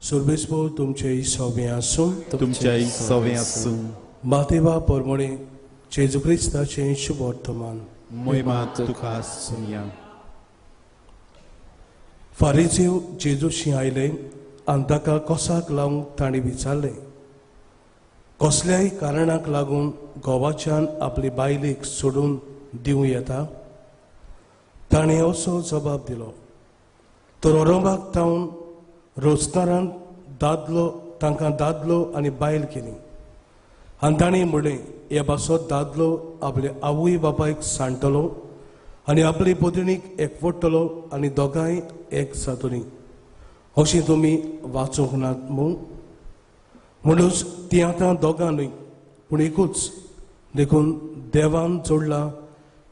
सर्वेस्पो तुमचे सवे आसूं तुमच्याय सवे आसूं मातेवा परमणे जेजू क्रिस्ताचे शुभ वर्तमान मोहिमा तुका सुनिया फारिजीव जेजूशी आयले आनी ताका कोसाक लावंक तांणी विचारले, कसल्याय कारणाक लागून घोवाच्यान आपली बायलेक सोडून दिवं येता? ताणें असो जबाब दिलो, तर अरोबाक तावन रोजतारान तांकां दादलो आनी बायल केली आनी ताणें म्हणलें, हे पासत दादलो आपले आवय बापायक सांडटलो आनी आपले पत्नीक एकवटतलो आनी दोगांय एक जातलीं. अशें तुमी वाचूंक नात म्हणूच ती आतां दोगां न्हय पूण एकूच. देखून देवान जोडला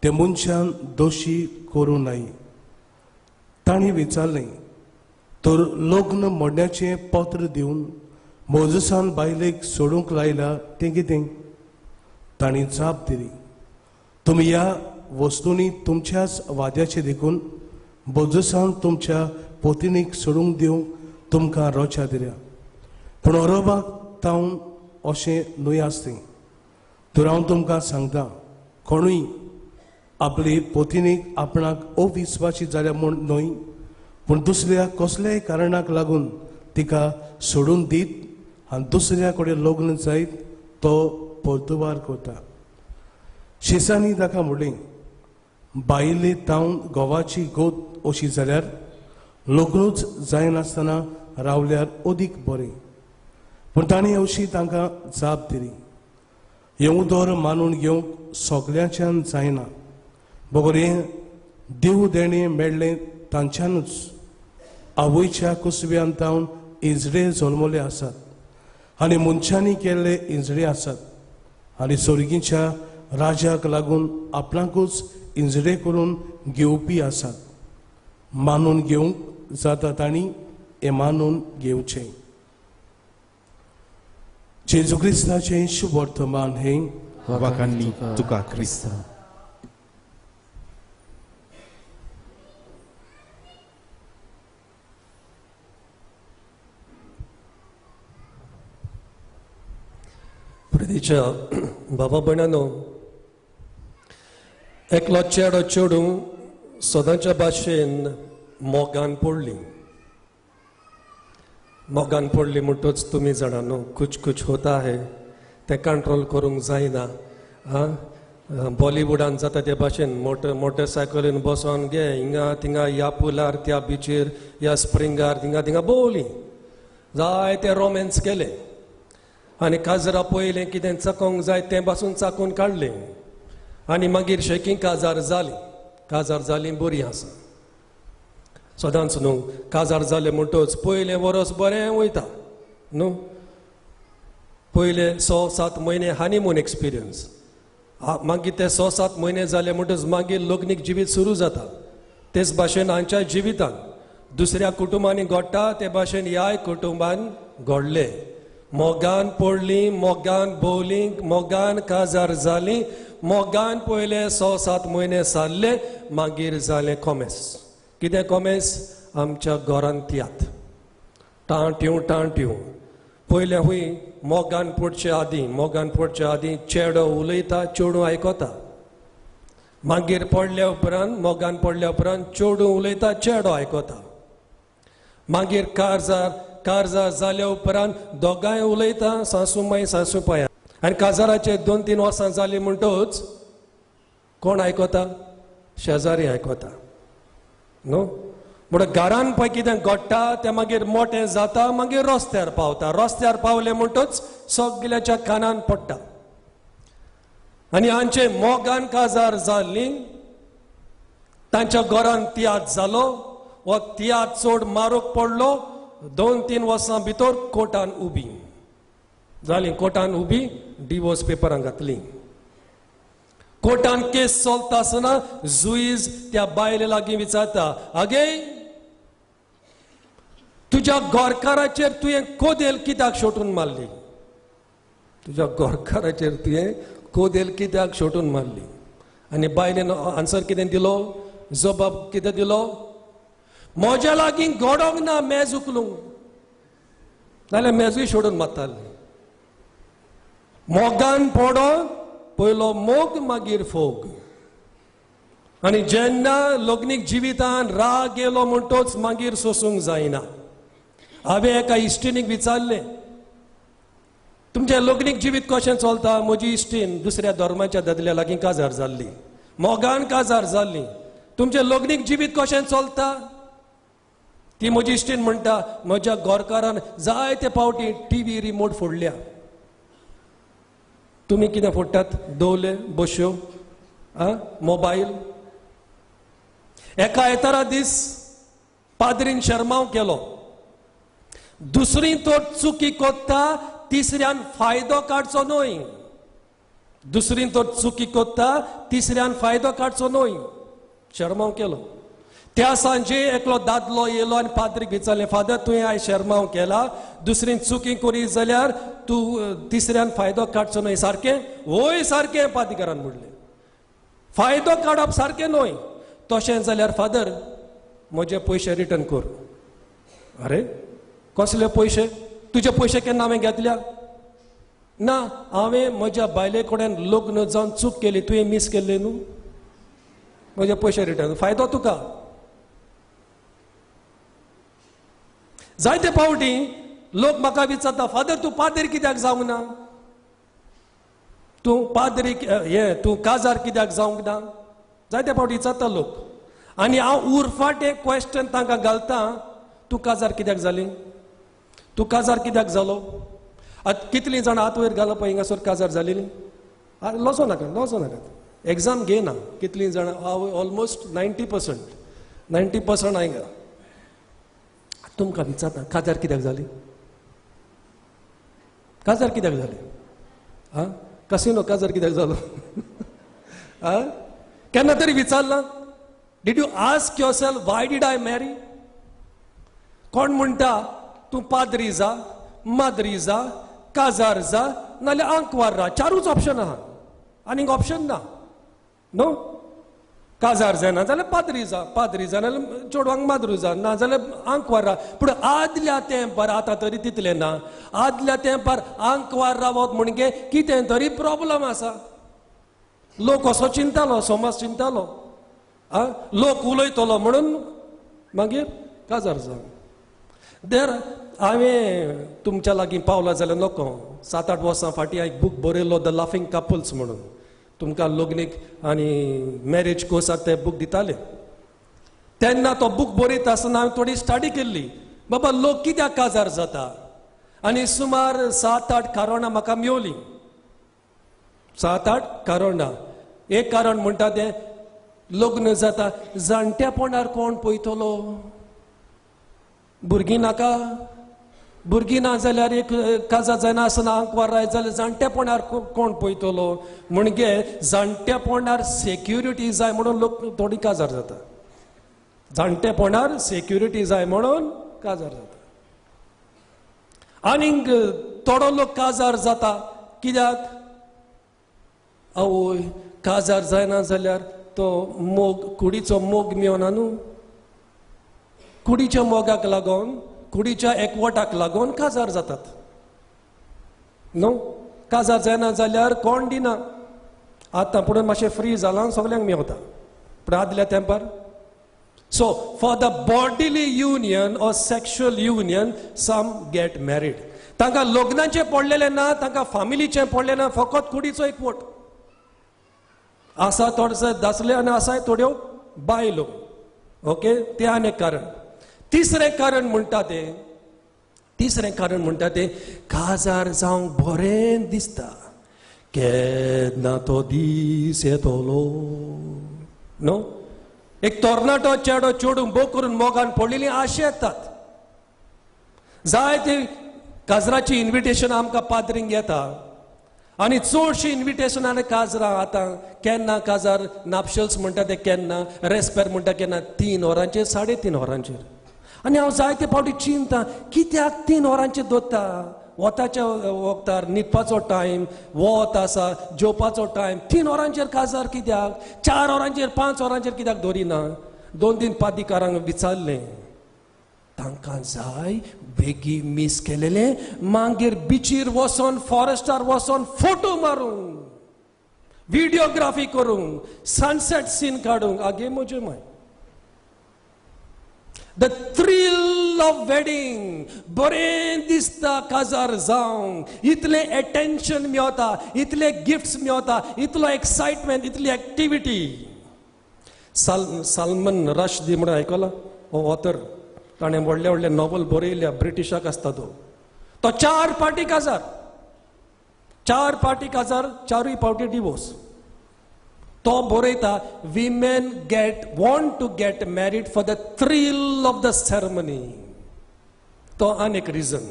ते मनशान दोशी करूं नये. ताणें विचारलें, तर लग्न मोडण्याचें पत्र दिवन मोजसान बायलेक सोडूंक लायला तें कितें? ताणीं जाप दिली, तुमी ह्या वस्तूंनी तुमच्याच वाद्याचें देखून मोजसान तुमच्या पत्नीक सोडूंक दिवंक तुमकां रोचा दिल्या. पूण अरोबाक तावन अशें न्हय आसतें. तर हांव तुमकां सांगतां, कोणूय आपली पत्नीक आपणाक अविस्वासी जाल्या म्हूण न्हय पूण दुसऱ्या कसल्याय कारणाक लागून तिका सोडून दीत आनी दुसऱ्या कडेन लग्न जायत तो परतुबार करता. शेसांनी ताका म्हणलें, बायले तावन घोवाची गोत अशी जाल्यार लग्नूच जायनासतना रावल्यार अदीक बरें. पूण ताणें अशी तांकां जाप दिली, हें उदर मानून घेवंक सगळ्यांच्यान जायना. बगर हें देव देणें मेळ्ळें तांच्यानूच. आवयच्या कुसव्यान तावन इंजडे जल्मले आसात आनी मनशांनी केल्ले इंजडे आसात आनी सर्गीच्या राजाक लागून आपणाकूच इंजडे करून घेवपी आसात. मानून घेवंक जाता तांणी हें मानून घेवचें. जेजू क्रिस्ताचें शुभ वर्तमान हें वाखाणणी तुका क्रिस्ता. प्रितीच्या बाबा भयणांनो, एकलो चेडो चेडू सदांच्या भाशेन मोगान पडली. मोगान पडली म्हणटच तुमी जाणा न्हू, कुछ कुछ होता है ते कंट्रोल करूंक जायना. बॉलिवूडान जाता ते भाशेन मोटरसायकलीन बसोन गे हिंगा थिंगा ह्या पुलार त्या बिचीर ह्या स्प्रिंगार थिंगा थिंगा भोंवली. जायते रोमॅन्स केले आनी काजरां पयलें कितें चाकोंक जाय तें पासून चाकून काडलें आनी मागीर शेकी काजार जाली बरी आसा. सदांच न्हू काजार जालें म्हणटच पयलें वरस बरें वयता न्हू. पयले 6-7 म्हयने हनीमून एक्सपिरियन्स, मागीर ते 6-7 म्हयने जाले म्हणटच मागीर लग्नीक जिवीत सुरू जाता. तेच भाशेन हांच्या जिवितान दुसऱ्या कुटुंबांनी घडटा ते भाशेन ह्याय कुटुंबान घडले. मोगान पडली, मोगान भोवली, मोगान काजार जाली, मोगान पयले 6-7 म्हयने सारले, मागीर जालें कोमेस. कितें कोमेस? आमच्या घरांत तियात टांट्यो. पयले हुंय मोगान पडचे आदीं चेडो उलयता, चेडू आयकता. मागीर पडल्या उपरांत मोगान पडल्या उपरांत चेडू उलयता, चेडो आयकता. मागीर कारजार जाल्या उपरांत दोगांय उलयता, सासू माय सासू पाया. आनी काजाराचे 2-3 वर्सां जालीं म्हणटच कोण आयकता? शेजारी आयकता न्हू. म्हणून घरान पळय कितें घडटा तें मागीर मोटें जाता, मागीर रस्त्यार पावता. रस्त्यार पावले म्हणटच सगल्याच्या कानान पडटा. आनी हांचे मोगान काजार जाल्ली, तांच्या घरान तियात्र जालो, वो तियात्र चोड मारूक पडलो. 2-3 वर्सां भितर कोर्टान उबी जाली. कोर्टान उबी डिवोर्स पेपरां घातली. कोर्टान केस चलता आसतना जुईज त्या बायले लागीं विचारता, आगे तुज्या घरकाराचेर तुवें कोदेल कित्याक शेवटून मारली? तुज्या घरकाराचेर तुवें कोदेल कित्याक शेवटून मारली? आनी बायलेन आन्सर कितें दिलो जबाब कितें दिलो म्हज्या लागीं घडोंक ना मेज उखलूंक नाल्यार मेजूय सोडून मारताले मोगान पडो पयलो मोग मागीर फोग आनी जेन्ना लग्नीक जिवितान राग येलो म्हणटोच मागीर सोसूंक जायना हांवें एका इश्टिणीक विचारलें तुमचें लग्नीक जिवीत कशें चलता म्हजी इश्टीण दुसऱ्या धर्माच्या दादल्या लागीं काजार जाल्ली मोगान काजार जाल्ली तुमचें लग्नीक जिवीत कशें चलता ती म्हजी इश्टीण म्हणटा म्हज्या घरकारान जायते फावटी टीव्ही रिमोट फोडल्या तुमी कितें फोडटात दवले बश्यो मोबायल एका येतारा दीस पाद्रीन शर्माव केलो दुसरी तो चुकी कोत्ता तिसऱ्यान फायदो काडचो न्हय दुसरी तो चुकी कोत्ता तिसऱ्यान फायदो काडचो न्हय शर्माव केलो त्या सांजे एकलो दादलो येयलो आनी पाद्रीक विचारलें फादर तुवें आयज शर्माव केला दुसरीन चुकी करी जाल्यार तूं तिसऱ्यान फायदो काडचो न्हय सारकें वय सारकें पाद्रीकारान म्हणलें फायदो काडप सारकें न्हय तशें जाल्यार फादर म्हजे पयशे रिटर्न कर अरे कसले पयशे तुजे पयशे केन्ना हांवें घेतल्या ना हांवें म्हज्या बायले कडेन लग्न जावन चूक केली तुवें मिस केल्लें न्हू म्हजे पयशे रिटर्न फायदो तुका जायते फावटी लोक म्हाका विचारता फादर तूं पाद्री कित्याक जावंक ना तूं पाद्री तूं काजार कित्याक जावंक ना जायते फावटी विचारता लोक आनी हांव उरफाट एक क्वेश्चन तांकां घालता तूं काजार कित्याक जाली तूं काजार कित्याक जालो कितलीं जाणां हात वयर घालप हिंगासर काजार जालेलीं लजो नाका एग्जाम घेयना कितलीं जाणां ऑलमोस्ट 90% हांगा तुमकां विचारता काजार कित्याक जाली काजार कित्याक जाली कसिनो काजार कित्याक जालो केन्ना तरी विचारला did you ask yourself why did I marry कोण म्हणटा तूं पाद्री जा माद्री जा काजार जा नाल्यार आंकवार राव चारूच ऑप्शन आहा आनीक ऑप्शन ना नो काजार जायना जाल्यार पाद्री जा नाल्यार चेडवांक माद्रू जा ना जाल्यार आंकवार राव पूण आदल्या तेंपार आतां तरी तितलें ना आदल्या तेंपार आंकवार रावप म्हणजे कितें तरी प्रॉब्लम आसा लोक असो चिंतालो समाज चिंतालो लोक उलयतलो म्हणून मागीर काजार जा देर हांवें तुमच्या लागीं पावला जाल्यार नको 7-8 वर्सां फाटीं हांवें बूक बरयलो द लाफिंग कपल्स म्हणून तुमकां लग्नीक आनी मॅरेज कोर्साक ते बूक दिताले तेन्ना तो बूक बरयता आसतना हांवें थोडी स्टडी केल्ली बाबा लोक कित्याक काजार जाता आनी सुमार 7-8 कारणां म्हाका मेवलीं 7-8 कारणां एक कारण म्हणटा तें लग्न जाता जाणटेपणार कोण पळयतलो भुरगीं नाका भुरगीं ना जाल्यार एक काजार जायना आसतना आंकवार राय जाल्यार जाणटेपणार कोण पळयतलो म्हणजे जाणटेपणार सेक्युरिटी जाय म्हणून लोक थोडी काजार जाता जाणटेपणार सेक्युरिटी जाय म्हणून काजार जाता आनीक थोडो लोक काजार जाता कित्याक आवय काजार जायना जाल्यार तो मोग कुडीचो मोग मेवना न्हू कुडीच्या मोगाक लागून कुडीच्या एकवटाक लागून काजार जातात न्हू काजार जायना जाल्यार कोण दिना आतां पुणून मातशें फ्री जालां सगल्यांक मेवता पूण आदल्या तेंपार so for the bodily union or sexual union some get married तांकां लग्नाचें पडलेलें ना तांकां फामिलीचें पडलें ना फकत कुडीचो एकवट आसा थोडेसे दासले आनी आसाय थोड्यो बायलो ओके तें आनी एक कारण तिसरें कारण म्हणटा तें काजार जावंक बरें दिसता केन्ना तो दीस येतलो न्हू एक तरणाटो चेडो चेडूं बोव करून मोगान पडलेलीं आशा येतात जायते काजराची इन्विटेशन आमकां पाद्रींक येता आनी चडशीं इन्विटेशन आनी काजरां आतां केन्ना काजार नापशल्स म्हणटा ते केन्ना रेस्पेर म्हणटा केन्ना 3 वरांचेर 3.5 वरांचेर आनी हांव जायते फावटी चिंता कित्याक 3 वरांचेर दवरता वताच्या वक्तार न्हिदपाचो टायम वत आसा जेवपाचो टायम 3 वरांचेर काजार कित्याक 4 वरांचेर 5 वरांचेर कित्याक दवरिना 2-3 पादिकारांक विचारलें तांकां जाय बेगी मिस केलेले मागीर बिचीर वचोन फॉरेस्टार वचोन फोटो मारूंक व्हिडिओग्राफी करूंक सनसेट सीन काडूंक आगे म्हजे माय The thrill of wedding, बरें दिसता काजार जावंक इतले अटेंशन मेळटा इतले गिफ्ट्स मेळटा इतलो एक्साइटमेंट इतली एक्टिविटी सालमन रशदी म्हणून आयकला हो ऑथर ताणें व्हडले व्हडले नॉवल बरयल्या ब्रिटिशाक आसता तो 4 पाटी काजार 4 पाटी काजार 4 पावटी डिवोर्स तो बरयता women want to get married for the thrill of the ceremony तो अनेक रिजन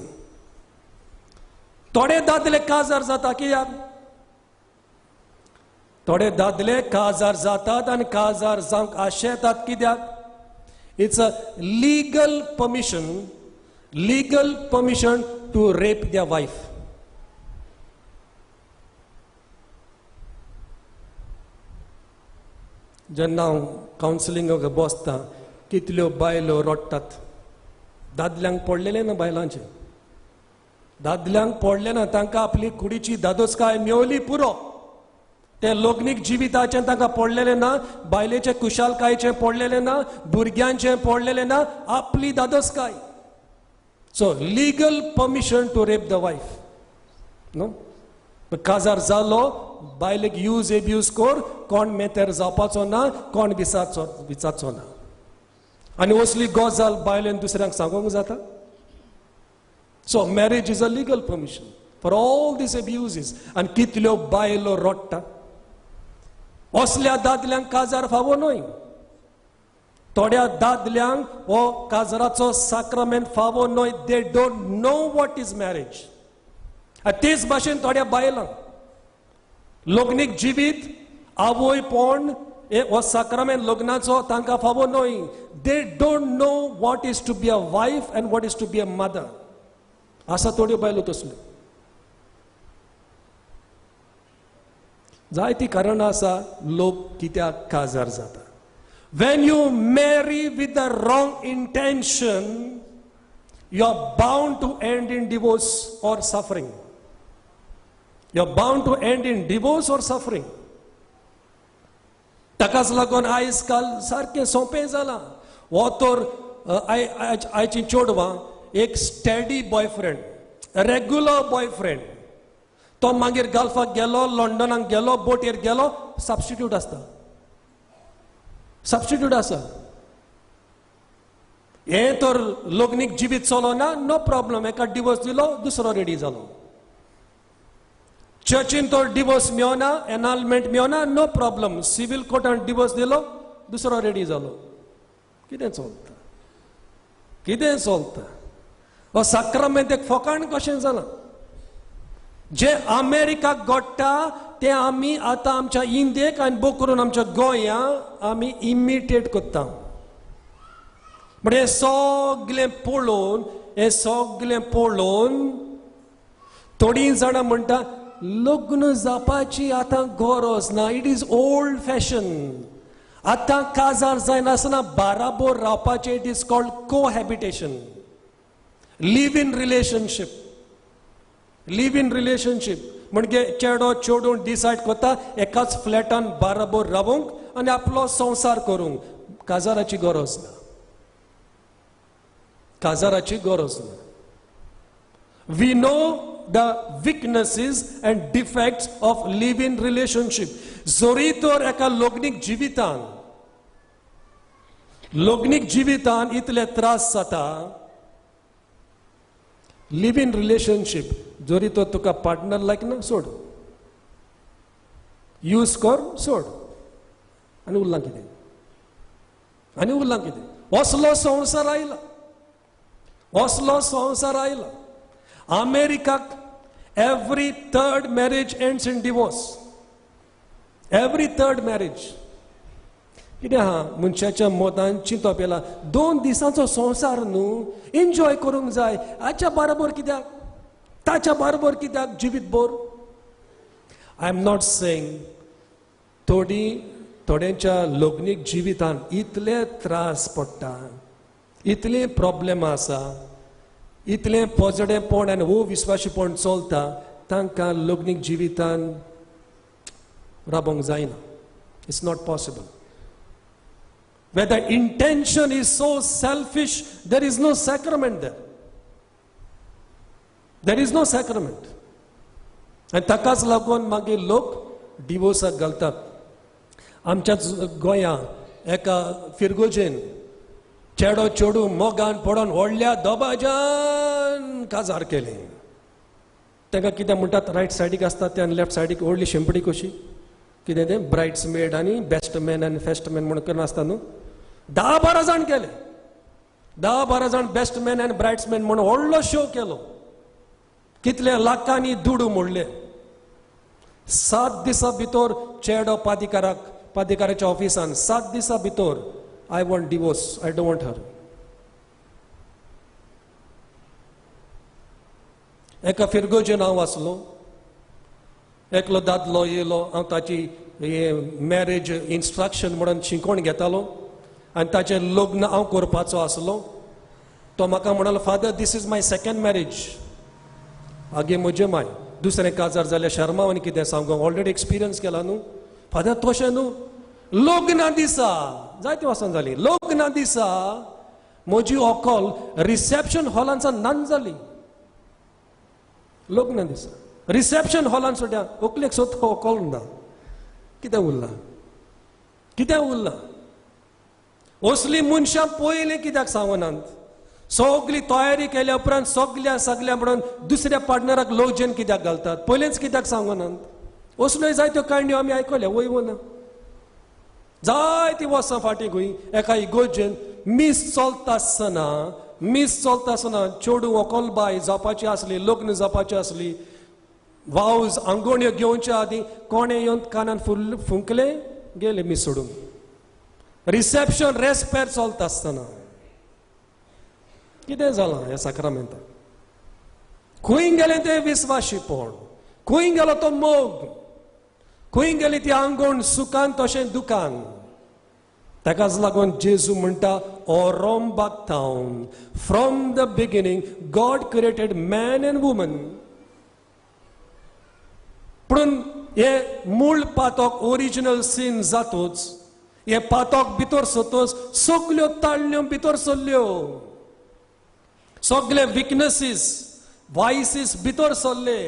थोडे दादले काजार जाता कित्याक थोडे दादले काजार जातात आनी काजार जावंक आशेतात कित्याक it's a legal permission to rape their wife जेन्ना हांव कावन्सिलिंगाक बसता कितल्यो बायलो रडटात दादल्यांक पडलेले ना बायलांचे दादल्यांक पडले ना तांकां आपली कुडीची दादोसकाय मेवली पुरो ते लग्नीक जिविताचें तांकां पडलेले ना बायलेचे कुशालकायेचें पडलेले ना भुरग्यांचें पडलेले ना आपली दादोसकाय so legal permission to rape the wife नो काजार जालो बायलेक यूज एब्यूज कोर कोण मेतेर जावपाचो ना कोण विचारचो ना आनी असली गजाल बायलेन दुसऱ्यांक सांगूंक जाता so marriage is a legal permission for all these abuses आनी कितल्यो बायलो रडटा असल्या दादल्यांक काजार फावो न्हय थोड्या दादल्यांक हो काजराचो साक्रामेंट फावो न्हय they don't know what is marriage तेच भाशेन थोड्या बायलांक लग्नीक जिवीत आवयपण हो साक्रामेंट लग्नाचो तांकां फावो न्हय they don't know what is to be a wife and what is to be a mother आसा थोड्यो बायलो तसल्यो जायतीं कारणां आसा लोक कित्याक काजार जाता when you marry with the wrong intention you are bound to end in divorce or suffering you're bound to end in divorce or suffering ताकाच लागून आयज काल सारकें सोंपें जालां हो तर आयची चेडवां एक स्टेडी बॉयफ्रेंड रेग्युलर बॉयफ्रेंड तो मागीर गल्फाक गेलो लंडनाक गेलो बोटीर गेलो सबस्टिट्यूट आसा हें तर लग्नीक जिवीत चलो ना नो प्रॉब्लम एका डिवोर्स दिलो दुसरो रेडी जालो चर्चीन तो डिवोर्स मेळना एनालमेंट मेळना नो प्रॉब्लम सिव्हिल कोर्टान डिवोर्स दिलो दुसरो रेडी जालो कितें चलता हो साक्रामेंत एक फकाण कशें जालां जे अमेरिकाक घडटा ते आमी आतां आमच्या इंडियेक आनी बो करून आमच्या गोंयांत आमी इमिटेट करता बट हें सगलें पळोवन थोडीं जाणां म्हणटा लग्न जावपाची आतां गरज ना इट इज ओल्ड फॅशन आतां काजार जायनासतना बाराबोर रावपाचें it is called cohabitation live in relationship म्हणजे चेडो चेडून डिसायड करता एकाच फ्लॅटान बाराबोर रावूंक आनी आपलो संसार करूंक काजाराची गरज ना we know the weaknesses and defects of live-in relationship जरी तर एका लग्नीक जिवितान इतले त्रास जाता लिव इन रिलेशनशीप जरी तो तुका पार्टनर लायक ना सोड यूज कर सोड आनी उरलां कितें असलो संवसार आयला अमेरिकाक every third marriage ends in divorce every third marriage कितें आहा मनशाच्या मोतान चिंतो पेला 2 दिसांचो संवसार न्हू एन्जॉय करूंक जाय आजच्या बरोबर कित्याक ताच्या बरोबर कित्याक जिवीत भर? आय एम नॉट सेइंग थोड्यांच्या लग्नीक जिवितान इतले त्रास पडटा, इतले प्रॉब्लेम आसा, इतले पोजडेपण आनी विश्वासीपण चलता, तांकां लग्नीक जिवितान राबोंक जायना. It's not possible. Where the intention is so selfish, there is no sacrament there. There is no sacrament. आनी ताकाच लागून मागीर लोक डिवोर्साक घालतात. आमच्याच गोंयांत एका फिरगोजेन चेडो चेडू मोगान पडोन व्हडल्या दोबाज्यान काजार केलें. ताका कितें म्हणटात, रायट सायडीक आसता ते आनी लेफ्ट सायडीक व्हडली शिंपडी कशी, कितें तें ब्रायड्स मेड आनी बेस्ट मॅन आनी फेस्ट मॅन म्हणून करून आसता न्हू. 10-12 जाण केले. 10-12 जाण बेस्ट मॅन आनी ब्रायड्समॅन म्हणून व्हडलो शो केलो. कितले लाखांनी दुडू मोडले. 7 दिसां भितर चेडो पादिकाराच्या ऑफिसान 7 दिसां भितर, I want divorce, I don't want her. एका फिरगोजेन हांव आसलो. एकलो दादलो येयलो. हांव ताची मॅरेज इन्स्ट्रक्शन म्हणून शिकोवन घेतालो आनी ताचें लग्न हांव करपाचो आसलो. तो म्हाका म्हणलो, father, this is my second marriage. आगे म्हजे माय, दुसरें काजार जाल्यार शर्मावन कितें सांगू, ऑलरेडी एक्सपिरियन्स केला न्हू. फादर, तशें न्हू. लग्ना दिसा जायते वचोन जाली. लग्ना दिसा म्हजी व्हंकल रिसेप्शन हॉलांसान नान जाली. लग्ना दिसा रिसेप्शन हॉलान सुद्दां व्हंकलेक सोद व्हंकल ना. कितें उरला? कितें उरला? असली मनशां पयलीं कित्याक सांगनात? सगळी तयारी केल्या उपरांत सगळ्या म्हणून दुसऱ्या पार्टनराक लोजेन कित्याक घालतात? पयलींच कित्याक सांगनात? असल्यो जायत्यो काणयो आमी आयकल्या, वय ना. जायती वर्सां फाटीं खंय एका इगोजेन मीस चलता आसतना चेडू व्हंकल बाय जावपाची आसली, लग्न जावपाची आसली. वावज आंगोण्यो घेवच्या आदीं कोणें येवन कानान फुंकले, गेले मीस सोडून. रिसेप्शन रेस्पेर चलता आसतना कितें जालां ह्या साक्रामेंताक? खंय गेलें तें विस्वाशीपण? खंय गेलो तो मोग? खंय गेली ती आंगोण सुखान तशें दुखान? ताकाच लागून जेजू म्हणटा, ओरोम बागतावन, from the beginning God created man and woman. पूण हे मूळ पातक ओरिजिनल सीन जातूच, हे पातक भितर सरतोच सगल्यो ताळण्यो भितर सरल्यो. सगळे विकनेसीस, वायसीस भितर सरले.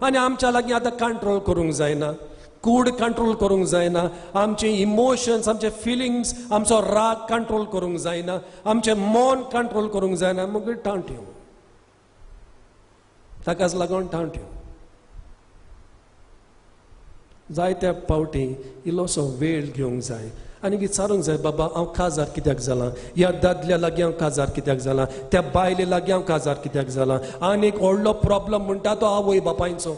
आनी आमच्या लागीं आतां कंट्रोल करूंक जायना. कूड कंट्रोल करूंक जायना. आमचे इमोशन्स, आमचे फिलिंग्स, आमचो राग कंट्रोल करूंक जायना. आमचें मन कंट्रोल करूंक जायना. मग टांट्यो. ताकाच लागून टांट्यो. जायत्या फावटी इल्लोसो वेळ घेवंक जाय आनी विचारूंक जाय, बाबा हांव काजार कित्याक जालां? ह्या दादल्या लागीं हांव काजार कित्याक जालां? त्या बायले लागीं हांव काजार कित्याक जालां? आनी एक व्हडलो प्रॉब्लम म्हणटा तो आवय बापायचो.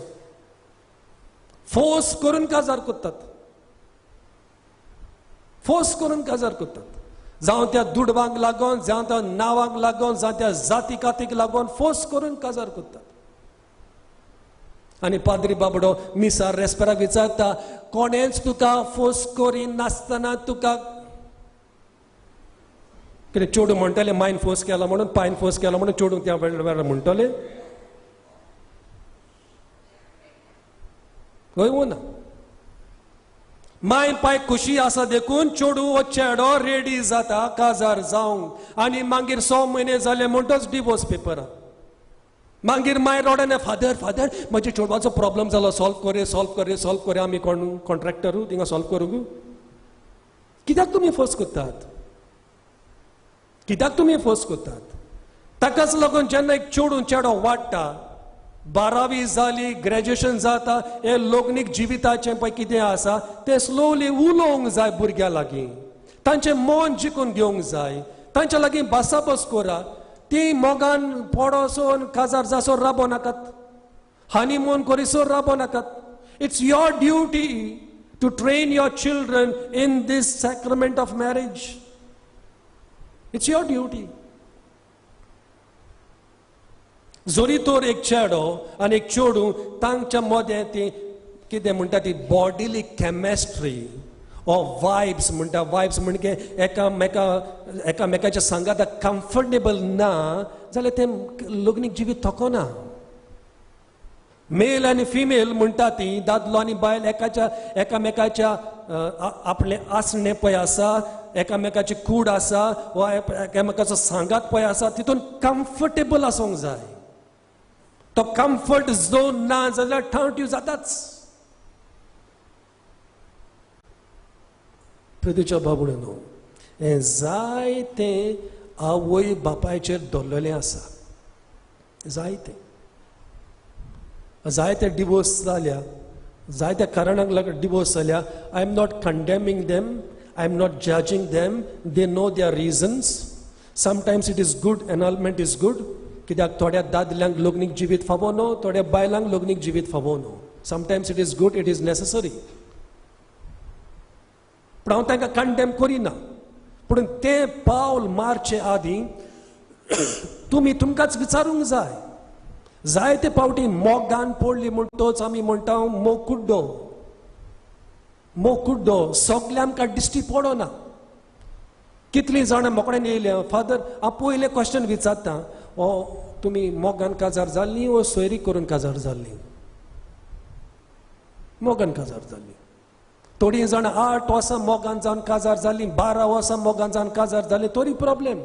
फोर्स करून काजार करतात. फोर्स करून काजार करतात. जावं त्या दुडवांक लागून, जावं त्या नांवांक लागून, जावं त्या जाती कातीक लागून फोर्स करून काजार करतात. आनी पाद्री बाबडो मिसार रेस्पेराक विचारता, कोणेंच तुका फोर्स करी नासतना तुका कितें? चेडू म्हणटले मायन फोर्स केला म्हणून, पायन फोर्स केला म्हणून चेडूंक त्या वेळार म्हणटले? खंय ना. माय पाय खुशी आसा देखून चेडू वो चेडो रेडी जाता काजार जावंक. आनी मागीर 6 म्हयने जाले म्हणटच डिवोर्स पेपरां. मागीर माय रोडान, फादर म्हज्या चेडवाचो प्रॉब्लेम जालो, सॉल्व करे. आमी कोण कॉन्ट्रॅक्टरू थिंगा सॉल्व करूं? कित्याक तुमी फोर्स करतात? कित्याक तुमी फोर्स करतात? ताकाच लागून जेन्ना एक चेडो वाडटा, 12वी जाली, ग्रॅज्युएशन जाता, हे लग्नीक जिविताचें पळय कितें आसा तें स्लोली उलोवंक जाय भुरग्यां लागीं. तांचें मन जिखून घेवंक जाय. तांच्या लागीं भासाभास करा. ती मोगान पडोसोन काजार जासोन राबो नाकात. हनीमून करिसोन राबो नाकात. It's your duty to train your children in this sacrament of marriage. It's your duty. जोरी तोर एक चेडो आनी एक चेडू तांच्या मदें ती कितें म्हणटा ती बॉडीली केमिस्ट्री ओ वायब्स म्हणटा वायब्स म्हणजे एकामेकाच्या सांगात कम्फर्टेबल ना जाल्यार ते लग्नीक जिवीत थकोना मेल आनी फिमेल म्हणटा ती दादलो आनी बायल एकामेकाच्या आपले आसणे पळय आसा एकामेकाची कूड आसा वा एकामेकाचो सांगात पळय आसा तितून कम्फर्टेबल आसूंक जाय तो कम्फर्ट झोन ना जाल्यार ठावट्यो जाताच प्रदूच्या बाबूनो हे जायते आवय बापायचेर दवरलेलें आसा जायते डिवोर्स जाल्या जायत्या कारणांक लागून डिवोर्स जाल्या I am not condemning them I am not judging them they know their reasons sometimes it is good annulment is good कित्याक थोड्या दादल्यांक लग्नीक जिवीत फावो न्हू थोड्या बायलांक लग्नीक जिवीत फावो न्हू sometimes it is good it is necessary पूण हांव तांकां कंडेम करिना पूण तें पावल मारचे आदीं तुमकांच विचारूंक जाय जायते फावटी मोगान पडली म्हणटोच आमी म्हणटा मोकुड्डो सगळे आमकां दिश्टी पडना कितलीं जाणां मोकळ्यान येयल्या फादर हांव पयलें क्वेश्चन विचारता ओ तुमी मोगान काजार जाल्लीं वो सोयरी करून काजार जाल्लीं मोगान काजार जाल्लीं थोडीं जाणां 8 वर्सां मोगान जावन काजार जाल्लीं 12 वर्सां मोगान जावन काजार जालीं तरी प्रॉब्लेम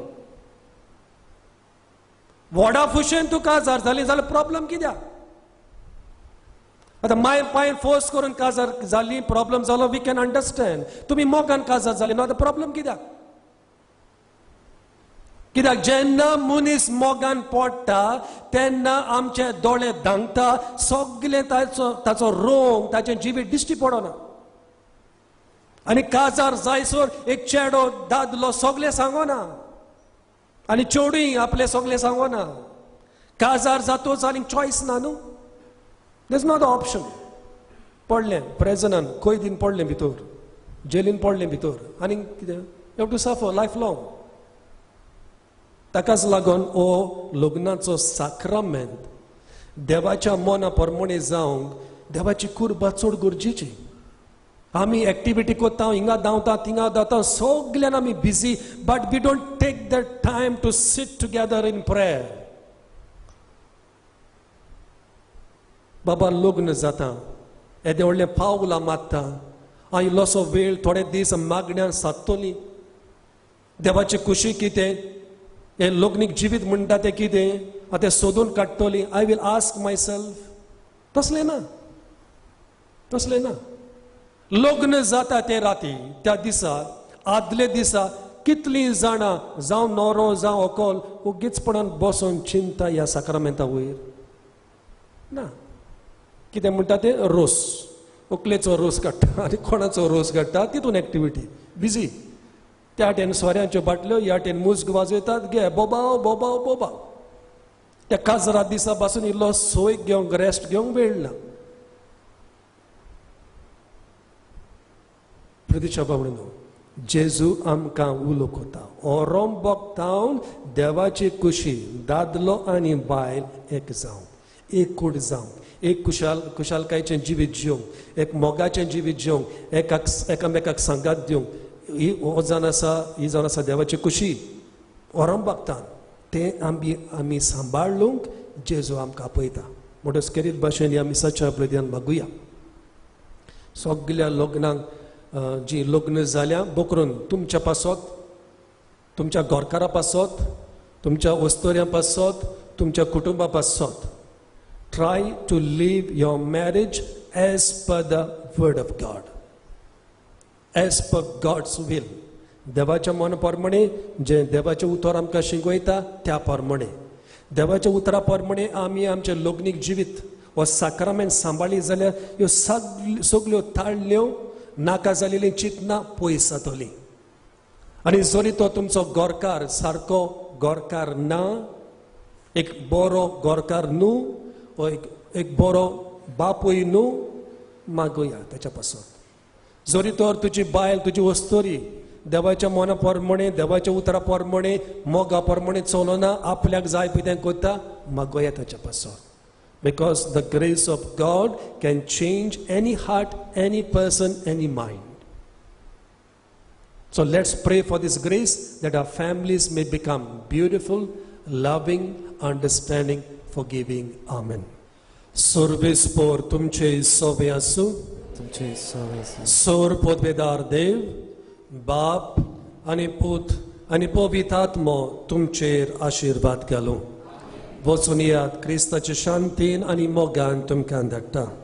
व्हडा फुशेन तूं काजार जाली जाल्यार प्रॉब्लेम कित्याक आतां मायन पायन फोर्स करून काजार जाली प्रॉब्लेम जालो वी कॅन अंडरस्टँड तुमी मोगान काजार जाली न्हू आतां प्रॉब्लेम कित्याक जेन्ना मनीस मोगान पडटा तेन्ना आमचे दोळे धांगता सगळे ताचो रोग ताचें जिवीत दिश्टी पडना आनी काजार जायसर एक चेडो दादलो सगळे सांगोना आनी चेडूय आपले सगळे सांगोना काजार जातोच आनी चॉयस ना न्हू दॅट्स नॉट द ऑप्शन पडलें प्रेजनान कैदीन पडलें भितर जेलीन पडलें भितर आनी कितें have to suffer life long ताकाच लागून हो लग्नाचो साक्रामेंट देवाच्या मना प्रमाणे जावंक देवाची कुर्बा चड गरजेची आमी एक्टिविटी करता हिंगा धांवता थिंगा धांवता सगळ्यान आमी busy but we don't take the time to sit together in prayer बाबा लग्न जाता येदें व्हडलें पावलां मारता हांव इल्लोसो वेळ थोडे दीस मागण्यांत सादतली देवाची खुशी कितें हे लग्नीक जिवीत म्हणटा तें कितें हांव तें सोदून काडटली I will ask myself तसलें ना लग्न जाता ते राती त्या दिसा आदले दिसा कितलीं जाणां जावं नवरो जावं व्हंकल उगीचपणान बसून चिंता ह्या साक्रामेंता वयर ना कितें म्हणटा ते रोस उकलेचो रोस काडटा आनी कोणाचो रोस काडटा तितून एक्टिविटी बिजी त्या वाटेन सोऱ्यांच्यो बाटल्यो ह्या वाटेन मुजग वाजयतात घे बोबाव त्या काजरा दिसा पासून इल्लो सोय घेवंक रेस्ट घेवंक वेळ ना प्रदीक्षा बाबूनो जेजू आमकां उलो कोता ओरोम बोगतावन देवाची खुशी दादलो आनी बायल एक जावं एक कूड जावं एक कुशालकायेचें जिवीत जिवंक एक मोगाचें जिवीत जिवंक एकामेकाक सांगात दिवंक हो जावन आसा देवाची खुशी ओरोम बोगतान तें आमी सांबाळूंक जेजू आमकां आपयता म्हणटच केरीत भाशेन आमी सच्या प्रद्यान मागुया सगळ्या लग्नाक जी लग्न जाल्या बोकरून तुमच्या पासत तुमच्या घरकारा पासत तुमच्या वस्तोऱ्यां पासत तुमच्या कुटुंबा पासत try to live your marriage as per the word of God as per God's will देवाच्या मना प्रमाणे जे देवाचें उतर आमकां शिकयता त्या प्रमाणे देवाच्या उतरा प्रमाणे आमी आमचें लग्नीक जिवीत हो साक्रामेंट सांबाळ्ळी जाल्यार ह्यो सगल्यो ताळल्यो नाका जालेली चिंतना पयस जातली आनी जरी तो तुमचो गोरकार सारको गोरकार ना एक बरो गोरकार न्हू वो एक बरो बापूय न्हू मागुया तेच्या पासून जरी तर तुजी बायल तुजी वस्तोरी देवाच्या मना प्रमाणे देवाच्या उतरा प्रमाणे मोगा प्रमाणे चलोना आपल्याक जाय पळय तें करता म्हाका येताचें पासो. Because the grace of God can change any heart, any person, any mind. So let's pray for this grace that our families may become beautiful, loving, understanding, forgiving. Amen. Survispor तुमचे सोबे आसूं. तुमचे सवे सोर पोदवेदार देव, बाप आनी पूत आनी पवित्र आत्मो तुमचेर आशीर्वाद घालूं. वचून यात क्रिस्ताचे शांतीन आनी मोगान तुमकां धाडटा.